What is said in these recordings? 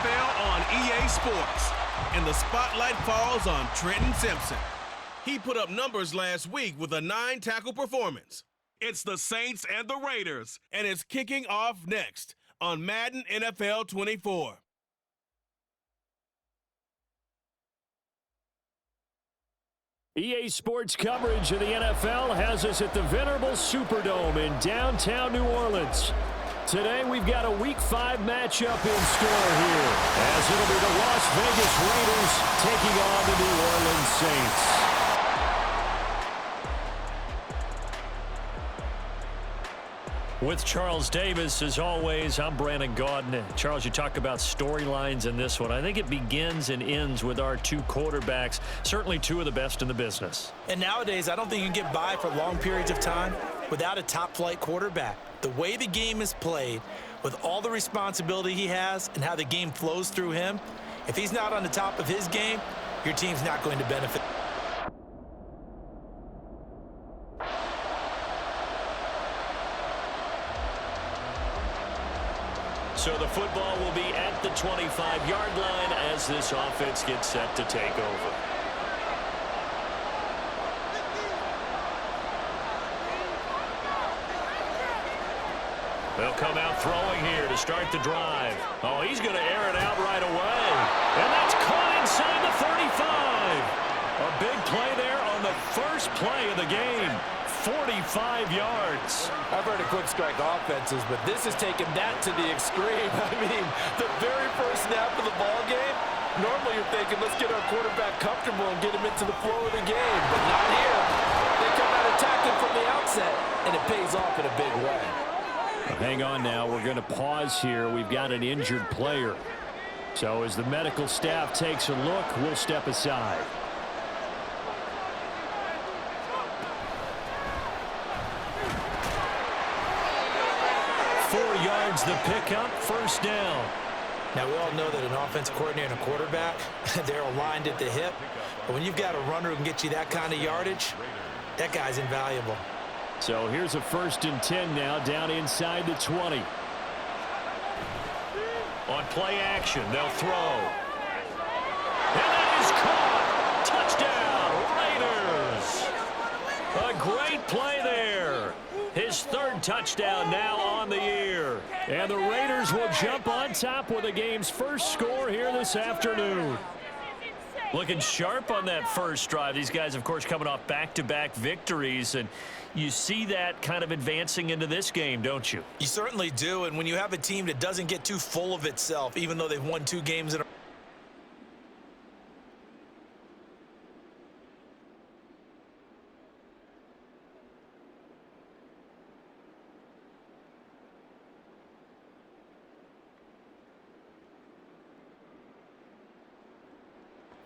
NFL on EA Sports, and the spotlight falls on Trenton Simpson. He put up numbers last week with a 9-tackle performance. It's the Saints and the Raiders, and it's kicking off next on Madden NFL 24. EA Sports coverage of the NFL has us at the venerable Superdome in downtown New Orleans. Today we've got a Week 5 matchup in store here, as it'll be the Las Vegas Raiders taking on the New Orleans Saints. With Charles Davis, as always, I'm Brandon Gaudin. Charles, you talk about storylines in this one. I think it begins and ends with our two quarterbacks, certainly two of the best in the business. And nowadays, I don't think you can get by for long periods of time without a top-flight quarterback. The way the game is played, with all the responsibility he has and how the game flows through him, if he's not on the top of his game, your team's not going to benefit. So the football will be at the 25-yard line as this offense gets set to take over. They'll come out throwing here to start the drive. Oh, he's going to air it out right away. And that's caught inside the 35. A big play there on the first play of the game. 45 yards. I've heard of quick strike offenses, but this is taking that to the extreme. I mean, the very first snap of the ball game, normally you're thinking, let's get our quarterback comfortable and get him into the flow of the game. But not here. They come out attacking from the outset, and it pays off in a big way. Hang on now. We're going to pause here. We've got an injured player. So as the medical staff takes a look, we'll step aside. 4 yards the pickup, first down. Now, we all know that an offensive coordinator and a quarterback, they're aligned at the hip. But when you've got a runner who can get you that kind of yardage, that guy's invaluable. So here's a 1st and 10 now, down inside the 20. On play action, they'll throw. And that is caught. Touchdown, Raiders. A great play there. His 3rd touchdown now on the year. And the Raiders will jump on top with the game's first score here this afternoon. Looking sharp on that first drive. These guys, of course, coming off back-to-back victories. And you see that kind of advancing into this game, don't you? You certainly do. And when you have a team that doesn't get too full of itself, even though they've won 2 games in a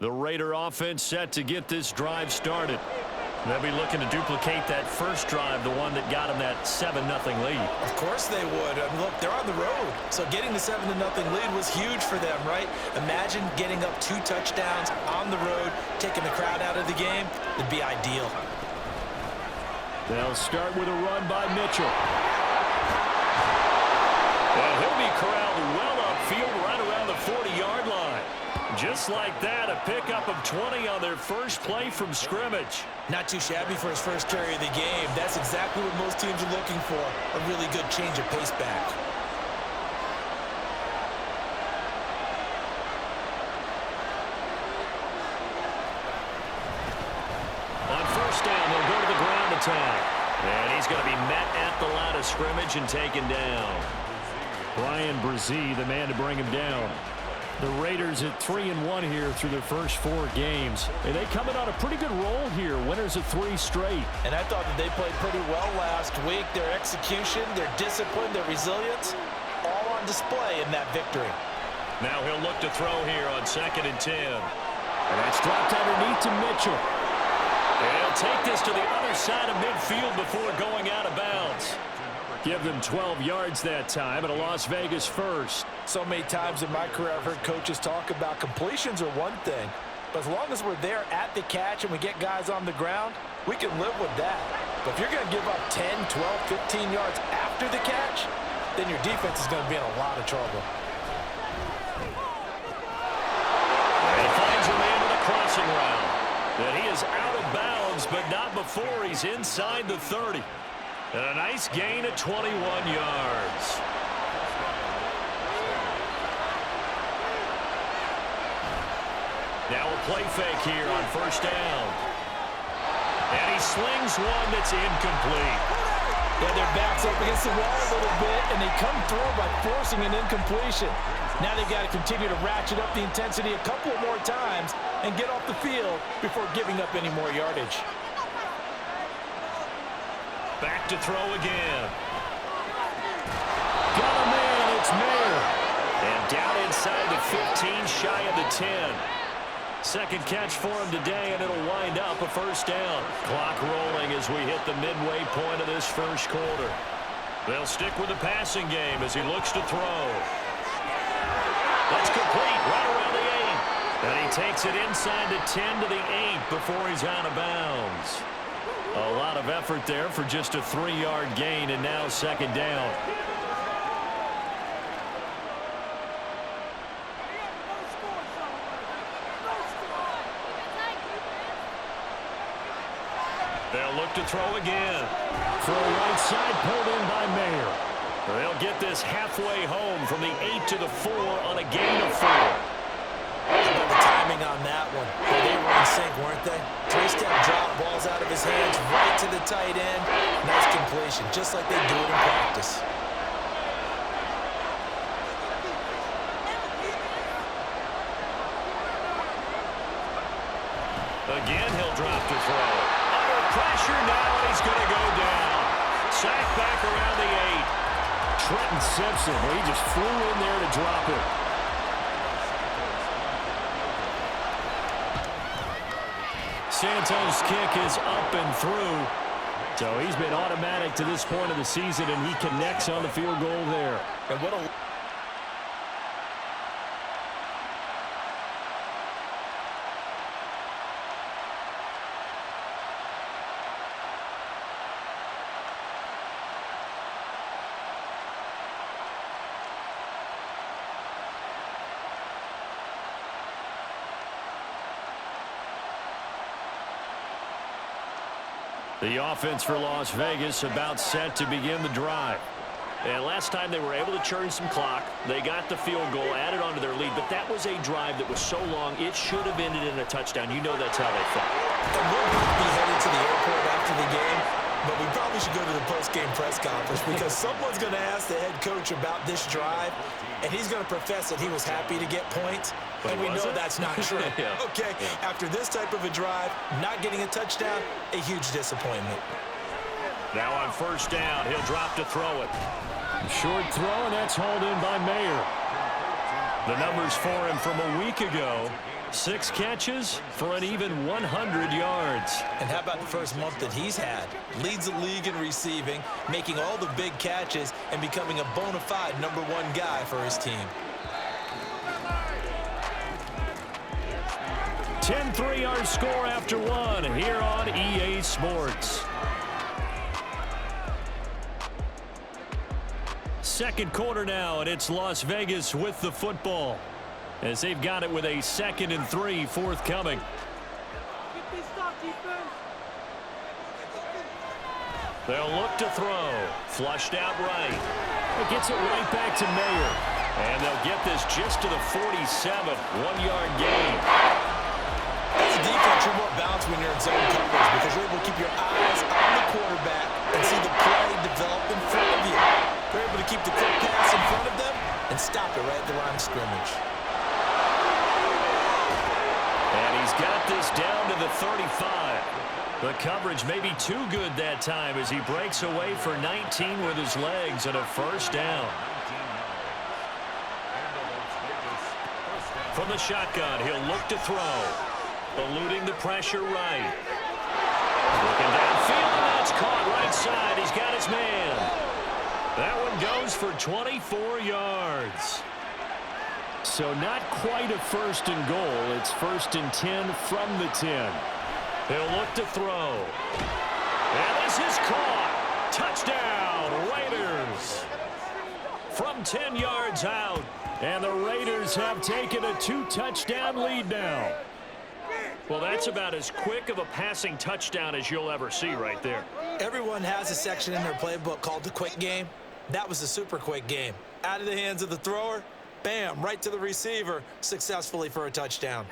The Raider offense set to get this drive started. They'll be looking to duplicate that first drive, the one that got them that 7-0 lead. Of course they would. I mean, look, they're on the road. So getting the 7-0 lead was huge for them, right? Imagine getting up 2 touchdowns on the road, taking the crowd out of the game. It'd be ideal. They'll start with a run by Mitchell. And he'll be corralled well upfield right around the 40-yard line. Just like that, a pickup of 20 on their first play from scrimmage. Not too shabby for his first carry of the game. That's exactly what most teams are looking for, a really good change of pace back. On first down, they'll go to the ground attack. And he's going to be met at the line of scrimmage and taken down. Brian Brzee, the man to bring him down. The Raiders at 3-1 here through their first 4 games. And they coming on a pretty good roll here, winners of 3 straight. And I thought that they played pretty well last week. Their execution, their discipline, their resilience, all on display in that victory. Now he'll look to throw here on 2nd and 10. And that's dropped underneath to Mitchell. And he'll take this to the other side of midfield before going out of bounds. Give them 12 yards that time and a Las Vegas first. So many times in my career I've heard coaches talk about completions are one thing, but as long as we're there at the catch and we get guys on the ground, we can live with that. But if you're going to give up 10, 12, 15 yards after the catch, then your defense is going to be in a lot of trouble. 4. He's inside the 30. And a nice gain of 21 yards. Now a play fake here on first down. And he slings one that's incomplete. Yeah, their back's up against the wall a little bit, and they come through by forcing an incompletion. Now they've got to continue to ratchet up the intensity a couple more times and get off the field before giving up any more yardage. Back to throw again. Got a man, it's Mayer. And down inside the 15, shy of the 10. Second catch for him today, and it'll wind up a first down. Clock rolling as we hit the midway point of this first quarter. They'll stick with the passing game as he looks to throw. That's complete, right around the 8. And he takes it inside the 10 to the 8 before he's out of bounds. A lot of effort there for just a 3-yard gain, and now second down. They'll look to throw again. Throw right side, pulled in by Mayer. They'll get this halfway home from the 8 to the 4 on a gain of 4. How about the timing on that one? Well, they were in sync, weren't they? 3-step drop, balls out of his hands, right to the tight end. Nice completion, just like they do it in practice. Again, he'll drop to throw. Under pressure now, and he's going to go down. Sack back around the 8. Trenton Simpson, he just flew in there to drop it. Santos' kick is up and through. So he's been automatic to this point of the season, and he connects on the field goal there. And what a... The offense for Las Vegas about set to begin the drive. And last time they were able to churn some clock. They got the field goal, added onto their lead, but that was a drive that was so long it should have ended in a touchdown. You know that's how they felt. And we'll be headed to the airport after the game, but we probably should go to the post-game press conference because someone's going to ask the head coach about this drive, and he's going to profess that he was happy to get points, and we know that's not true. Yeah. Okay, yeah. After this type of a drive, not getting a touchdown, a huge disappointment. Now on first down, he'll drop to throw it. Short throw, and that's hauled in by Mayer. The numbers for him from a week ago. 6 catches for an even 100 yards. And how about the first month that he's had? Leads the league in receiving, making all the big catches, and becoming a bona fide #1 guy for his team. 10-3 our score after 1 here on EA Sports. Second quarter now, and it's Las Vegas with the football as they've got it with a 2nd and 3 forthcoming. They'll look to throw. Flushed out right. It gets it right back to Mayer. And they'll get this just to the 47. 1-yard gain. As a defense, you're more balanced when you're in zone coverage because you're able to keep your eyes on the quarterback and see the play develop in front of you. They're able to keep the quick pass in front of them and stop it right at the line of scrimmage. And he's got this down to the 35. The coverage may be too good that time as he breaks away for 19 with his legs and a first down. From the shotgun, he'll look to throw. Eluding the pressure right. Looking downfield, and that's caught right side. He's got his man. That one goes for 24 yards. So not quite a 1st and goal. It's 1st and 10 from the 10. He'll look to throw. And this is caught. Touchdown, Raiders. From 10 yards out. And the Raiders have taken a 2-touchdown lead now. Well, that's about as quick of a passing touchdown as you'll ever see right there. Everyone has a section in their playbook called the quick game. That was the super quick game. Out of the hands of the thrower, bam, right to the receiver, successfully for a touchdown.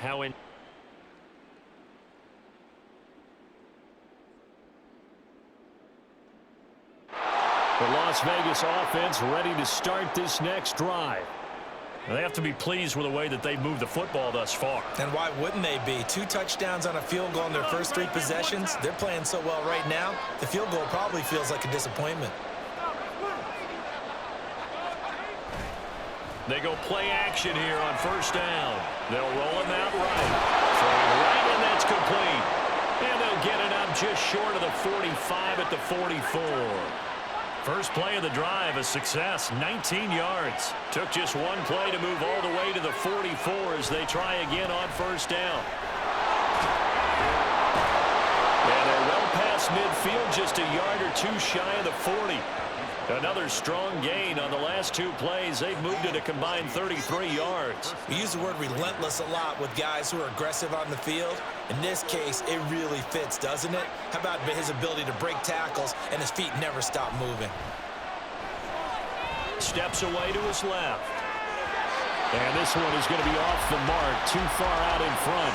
The Las Vegas offense ready to start this next drive. They have to be pleased with the way that they've moved the football thus far. And why wouldn't they be? 2 touchdowns on a field goal in their first 3 possessions. They're playing so well right now, the field goal probably feels like a disappointment. They go play action here on first down. They'll roll him out right. Throwing right, and that's complete. And they'll get it up just short of the 45 at the 44. First play of the drive, a success, 19 yards. Took just one play to move all the way to the 44 as they try again on first down. And they're well past midfield, just a yard or 2 shy of the 40. Another strong gain on the last 2 plays. They've moved it a combined 33 yards. We use the word relentless a lot with guys who are aggressive on the field. In this case, it really fits, doesn't it? How about his ability to break tackles and his feet never stop moving? Steps away to his left. And this one is going to be off the mark, too far out in front.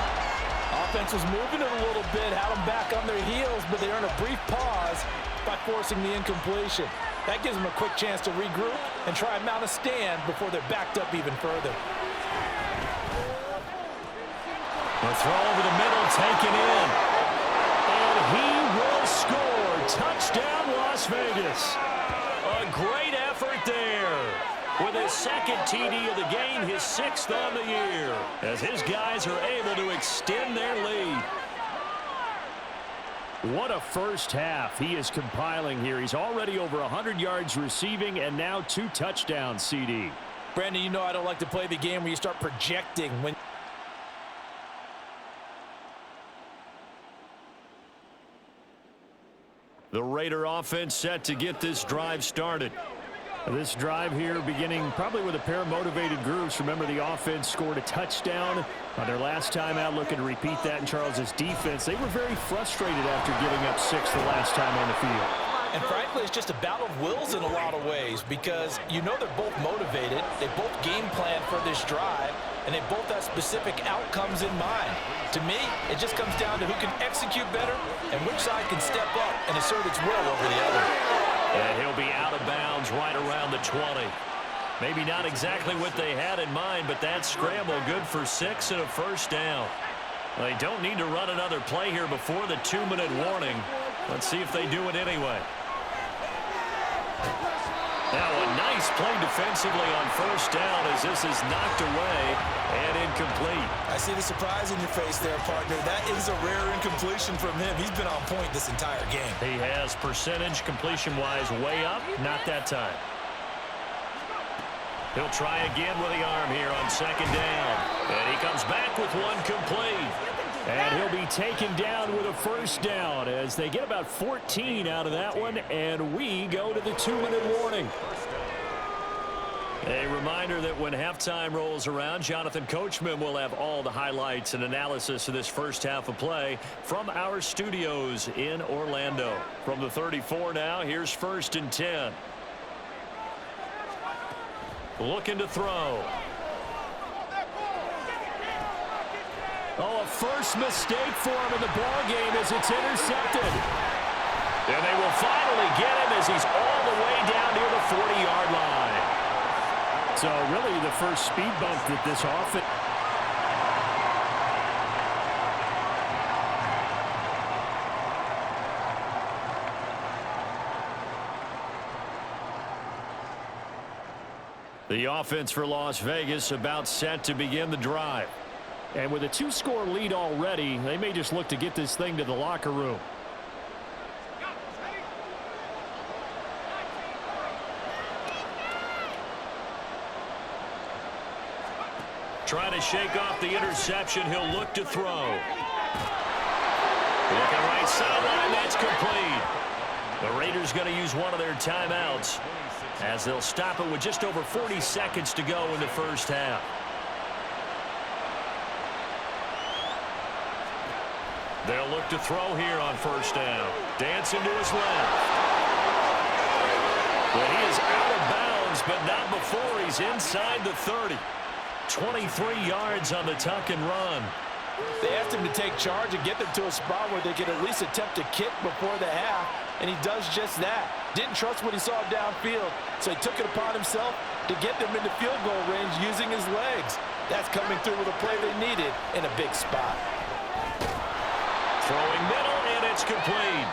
Offense was moving it a little bit, had them back on their heels, but they earned a brief pause by forcing the incompletion. That gives them a quick chance to regroup and try and mount a stand before they're backed up even further. The throw over the middle, taken in. And he will score. Touchdown, Las Vegas. A great effort there. With his second TD of the game, his 6th on the year, as his guys are able to extend their lead. What a first half he is compiling here. He's already over 100 yards receiving and now 2 touchdowns, CD. Brandon, you know I don't like to play the game where you start projecting when... The Raider offense set to get this drive started. This drive here beginning probably with a pair of motivated groups. Remember, the offense scored a touchdown on their last time out. Looking to repeat that in Charles's defense. They were very frustrated after giving up 6 the last time on the field. And frankly, it's just a battle of wills in a lot of ways because you know they're both motivated. They both game plan for this drive, and they both have specific outcomes in mind. To me, it just comes down to who can execute better and which side can step up and assert its will over the other. And he'll be out of bounds right around the 20. Maybe not exactly what they had in mind, but that scramble good for 6 and a first down. They don't need to run another play here before the 2-minute warning. Let's see if they do it anyway. Now a nice play defensively on first down as this is knocked away and incomplete. I see the surprise in your face there, partner. That is a rare incompletion from him. He's been on point this entire game. He has percentage completion-wise way up, not that time. He'll try again with the arm here on second down. And he comes back with one complete. And he'll be taken down with a first down as they get about 14 out of that one, and we go to the 2-minute warning. A reminder that when halftime rolls around, Jonathan Coachman will have all the highlights and analysis of this first half of play from our studios in Orlando. From the 34 now, here's 1st and 10. Looking to throw. Oh, a first mistake for him in the ball game as it's intercepted. And they will finally get him as he's all the way down near the 40-yard line. So really the first speed bump that this offense... The offense for Las Vegas about set to begin the drive. And with a 2-score lead already, they may just look to get this thing to the locker room. Trying to shake off the interception. He'll look to throw. Looking right sideline. That's complete. The Raiders going to use one of their timeouts as they'll stop it with just over 40 seconds to go in the first half. They'll look to throw here on first down. Dancing to his left. Well, he is out of bounds, but not before he's inside the 30. 23 yards on the tuck and run. They asked him to take charge and get them to a spot where they could at least attempt to kick before the half, and he does just that. Didn't trust what he saw downfield, so he took it upon himself to get them into field goal range using his legs. That's coming through with a play they needed in a big spot. Throwing middle, and it's complete.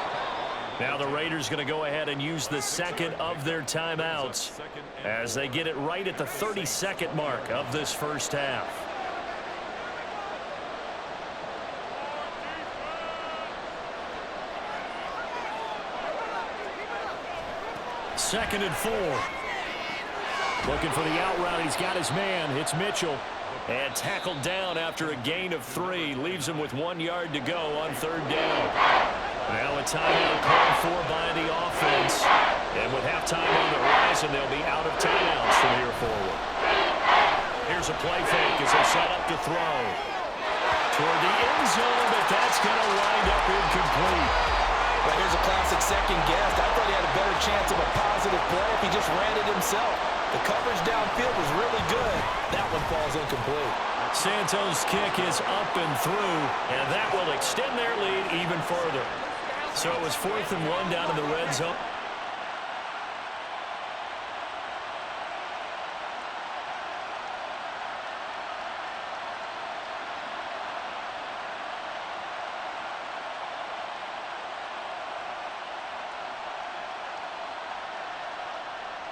Now the Raiders going to go ahead and use the second of their timeouts as they get it right at the 32nd mark of this first half. Second and 4. Looking for the out route. He's got his man. It's Mitchell. And tackled down after a gain of 3. Leaves him with 1 yard to go on third down. Now a timeout called for by the offense. And with halftime on the horizon, they'll be out of timeouts from here forward. Here's a play fake as they set up to throw. Toward the end zone, but that's going to wind up incomplete. Well, here's a classic second guess. I thought he had a better chance of a positive play if he just ran it himself. The coverage downfield was really good. That one falls incomplete. Santos' kick is up and through, and that will extend their lead even further. So it was 4th and 1 down in the red zone.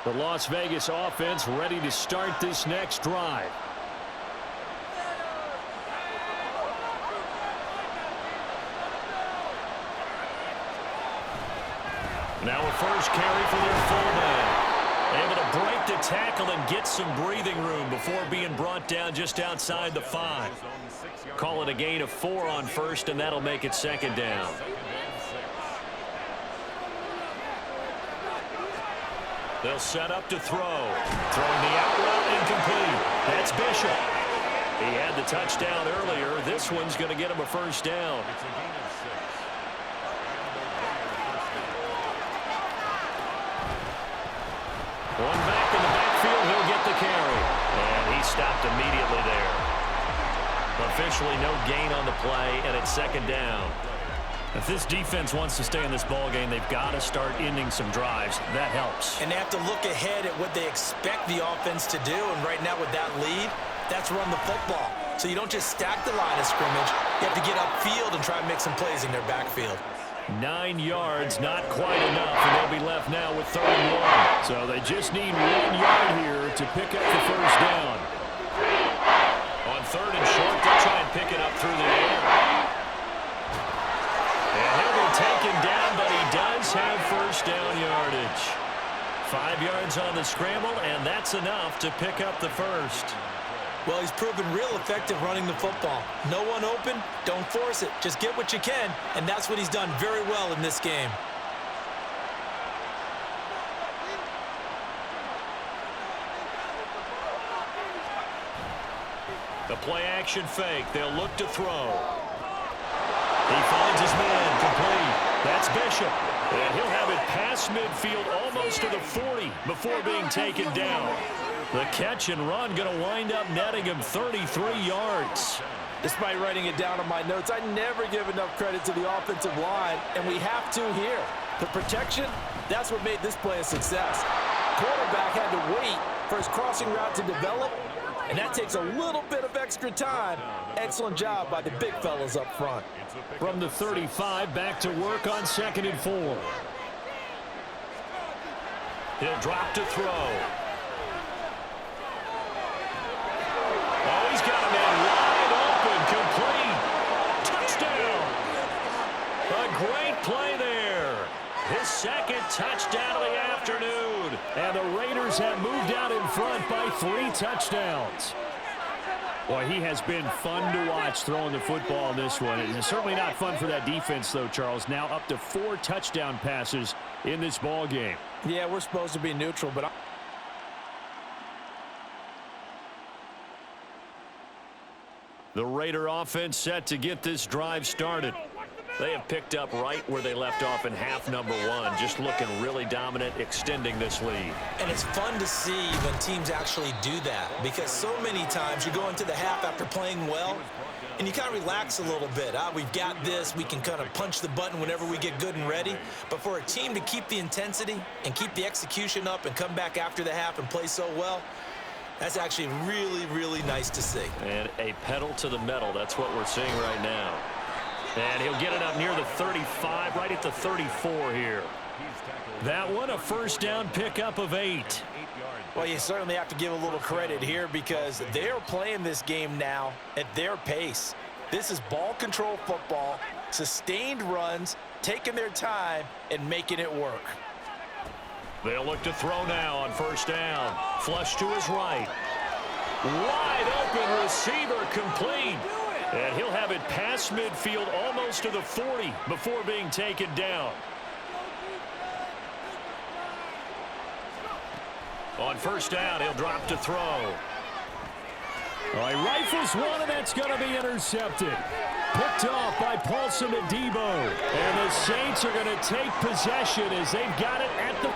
The Las Vegas offense ready to start this next drive. Now a first carry for their fullback. Able to break the tackle and get some breathing room before being brought down just outside the 5. Call it a gain of 4 on first, and that'll make it second down. They'll set up to throw. Throwing the out route incomplete. That's Bishop. He had the touchdown earlier. This one's going to get him a first down. One back in the backfield. He'll get the carry. And he stopped immediately there. Officially no gain on the play, and it's second down. If this defense wants to stay in this ball game, they've got to start ending some drives. That helps. And they have to look ahead at what they expect the offense to do. And right now with that lead, that's run the football. So you don't just stack the line of scrimmage. You have to get upfield and try and make some plays in their backfield. 9 yards, not quite enough, and they'll be left now with 3rd and 1. So they just need 1 yard here to pick up the first down. On 3rd and short, they'll try and pick it up through the air. And he'll be taken down, but he does have first down yardage. 5 yards on the scramble, and that's enough to pick up the first. Well, he's proven real effective running the football. No one open, don't force it. Just get what you can, and that's what he's done very well in this game. The play-action fake. They'll look to throw. He finds his man complete. That's Bishop. And he'll have it past midfield almost to the 40 before being taken down. The catch and run going to wind up netting him 33 yards. Despite writing it down on my notes, I never give enough credit to the offensive line, and we have to here. The protection, that's what made this play a success. Quarterback had to wait for his crossing route to develop, and that takes a little bit of extra time. Excellent job by the big fellas up front. From the 35, back to work on 2nd and 4. He'll drop to throw. Oh, he's got a man wide open, complete. Touchdown. A great play there. His second touchdown of the afternoon. And the Raiders have moved out in front by 3 touchdowns. Boy, he has been fun to watch throwing the football in this one. It's certainly not fun for that defense, though, Charles. Now up to 4 touchdown passes in this ball game. Yeah, we're supposed to be neutral, but the Raider offense set to get this drive started. They have picked up right where they left off in half number 1, just looking really dominant, extending this lead. And it's fun to see when teams actually do that, because so many times you go into the half after playing well, and you kind of relax a little bit. We've got this. We can kind of punch the button whenever we get good and ready. But for a team to keep the intensity and keep the execution up and come back after the half and play so well, that's actually really, really nice to see. And a pedal to the metal. That's what we're seeing right now. And he'll get it up near the 35, right at the 34 here. That one, a first down pickup of 8. Well, you certainly have to give a little credit here because they're playing this game now at their pace. This is ball control football, sustained runs, taking their time, and making it work. They'll look to throw now on first down. Flush to his right. Wide open receiver complete. And he'll have it past midfield almost to the 40 before being taken down. On first down, he'll drop to throw. All right, rifles one, and that's going to be intercepted. Picked off by Paulson Adebo. And the Saints are going to take possession as they've got it at the...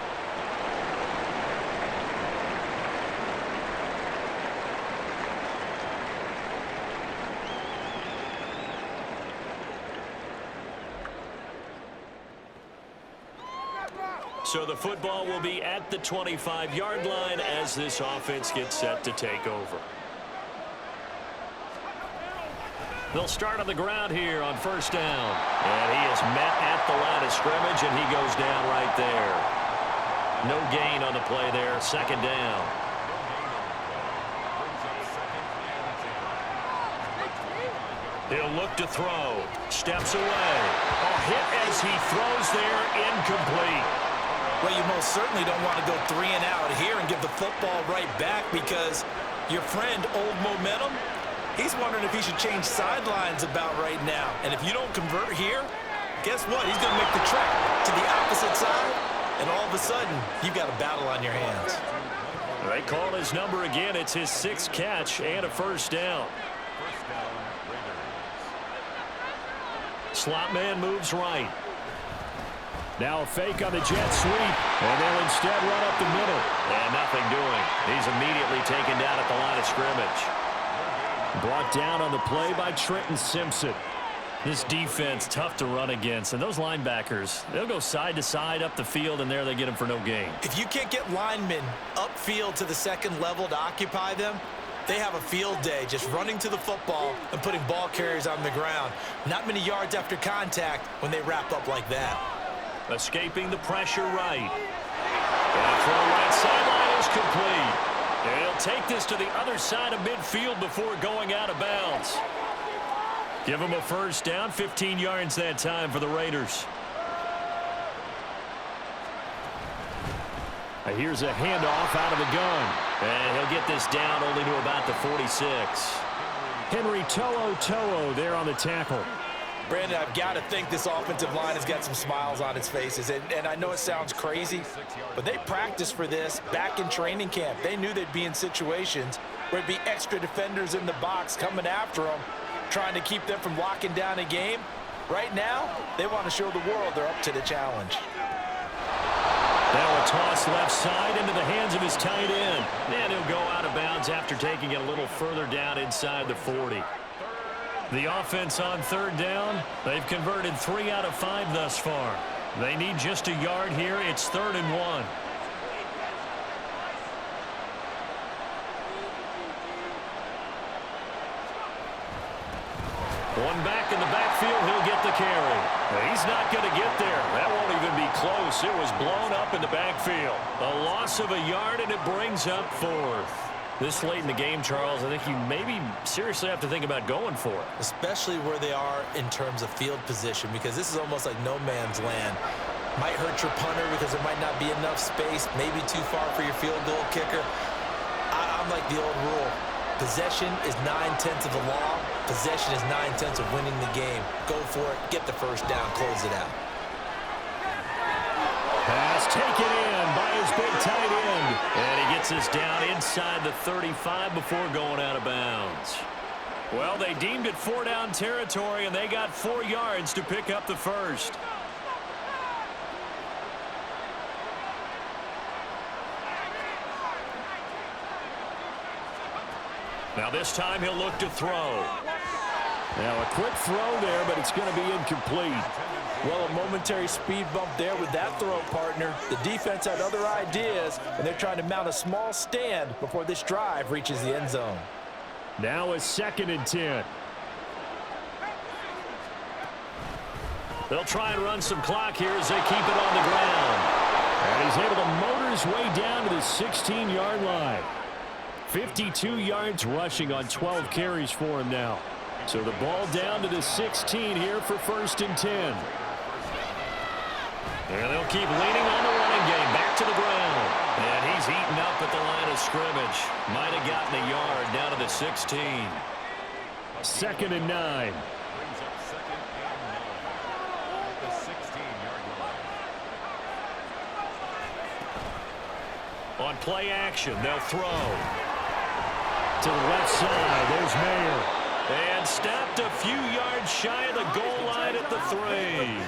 So the football will be at the 25-yard line as this offense gets set to take over. They'll start on the ground here on first down. And he is met at the line of scrimmage, and he goes down right there. No gain on the play there. Second down. He'll look to throw. Steps away. A hit as he throws there, incomplete. Well, you most certainly don't want to go 3 and out here and give the football right back because your friend, Old Momentum, he's wondering if he should change sidelines about right now. And if you don't convert here, guess what? He's going to make the trek to the opposite side, and all of a sudden, you've got a battle on your hands. They call his number again. It's his 6th catch and a first down. Slot man moves right. Now a fake on the jet sweep, and they'll instead run up the middle. And nothing doing. He's immediately taken down at the line of scrimmage. Brought down on the play by Trenton Simpson. This defense, tough to run against. And those linebackers, they'll go side to side up the field, and there they get him for no gain. If you can't get linemen upfield to the second level to occupy them, they have a field day just running to the football and putting ball carriers on the ground. Not many yards after contact when they wrap up like that. Escaping the pressure right. And throw right sideline is complete. And he'll take this to the other side of midfield before going out of bounds. Give him a first down, 15 yards that time for the Raiders. Here's a handoff out of the gun. And he'll get this down only to about the 46. Henry To'o there on the tackle. Brandon, I've got to think this offensive line has got some smiles on its faces. And I know it sounds crazy, but they practiced for this back in training camp. They knew they'd be in situations where it'd be extra defenders in the box coming after them, trying to keep them from locking down a game. Right now, they want to show the world they're up to the challenge. Now a toss left side into the hands of his tight end. And he'll go out of bounds after taking it a little further down inside the 40. The offense on third down, they've converted 3 out of 5 thus far. They need just a yard here. It's 3rd and 1. One back in the backfield, he'll get the carry. He's not going to get there. That won't even be close. It was blown up in the backfield. A loss of a yard, and it brings up 4th. This late in the game, Charles, I think you maybe seriously have to think about going for it. Especially where they are in terms of field position, because this is almost like no man's land. Might hurt your punter because there might not be enough space, maybe too far for your field goal kicker. I'm like the old rule. Possession is 9/10 of the law. Possession is 9/10 of winning the game. Go for it, get the first down, close it out. Pass taken in by his big tight end. And he gets us down inside the 35 before going out of bounds. Well, they deemed it 4-down territory, and they got 4 yards to pick up the first. Now this time he'll look to throw. Now a quick throw there, but it's going to be incomplete. Well, a momentary speed bump there with that throw, partner. The defense had other ideas, and they're trying to mount a small stand before this drive reaches the end zone. Now a 2nd and 10. They'll try and run some clock here as they keep it on the ground. And he's able to motor his way down to the 16-yard line. 52 yards rushing on 12 carries for him now. So the ball down to the 16 here for 1st and 10. And they'll keep leaning on the running game. Back to the ground. And he's eaten up at the line of scrimmage. Might have gotten a yard down to the 16. 2nd and 9. On play action, they'll throw. To the left side, there's Mayer. And stopped a few yards shy of the goal line at the 3.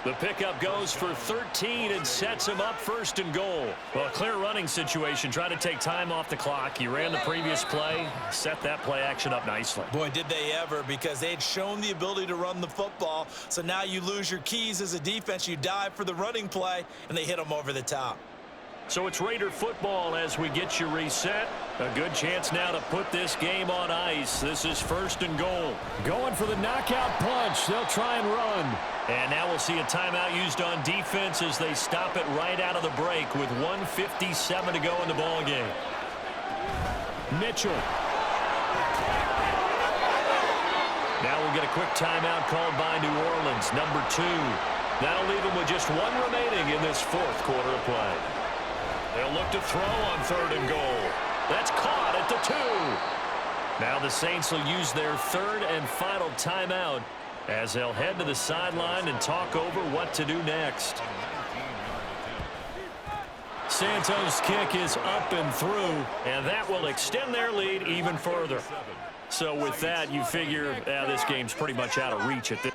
The pickup goes for 13 and sets him up 1st and goal. Well, a clear running situation. Try to take time off the clock. He ran the previous play, set that play action up nicely. Boy, did they ever, because they had shown the ability to run the football. So now you lose your keys as a defense. You dive for the running play, and they hit them over the top. So it's Raider football as we get you reset. A good chance now to put this game on ice. This is 1st and goal. Going for the knockout punch. They'll try and run. And now we'll see a timeout used on defense as they stop it right out of the break with 1:57 to go in the ball game. Mitchell. Now we'll get a quick timeout called by New Orleans, number 2. That'll leave them with just 1 remaining in this 4th quarter of play. They'll look to throw on 3rd and goal. That's caught at the 2. Now the Saints will use their 3rd and final timeout as they'll head to the sideline and talk over what to do next. Santos' kick is up and through, and that will extend their lead even further. So with that, you figure this game's pretty much out of reach at this.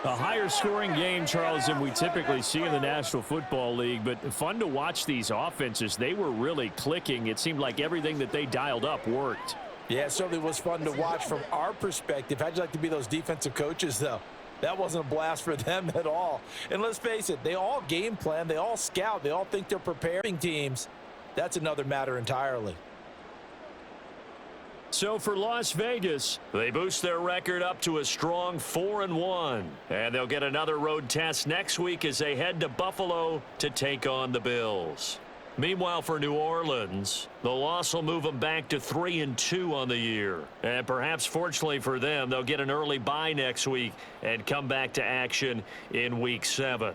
A higher scoring game, Charles, than we typically see in the National Football League, but fun to watch these offenses. They were really clicking. It seemed like everything that they dialed up worked. Yeah, it certainly was fun to watch from our perspective. How'd you like to be those defensive coaches, though? That wasn't a blast for them at all. And let's face it, they all game plan, they all scout, they all think they're preparing teams. That's another matter entirely. So for Las Vegas, they boost their record up to a strong 4-1. And they'll get another road test next week as they head to Buffalo to take on the Bills. Meanwhile, for New Orleans, the loss will move them back to 3-2 on the year. And perhaps fortunately for them, they'll get an early bye next week and come back to action in Week 7.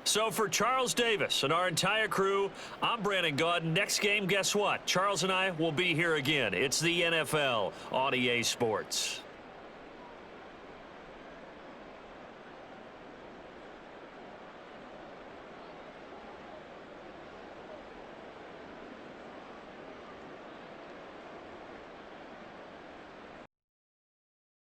So for Charles Davis and our entire crew, I'm Brandon Gaudin. Next game, guess what? Charles and I will be here again. It's the NFL on EA Sports.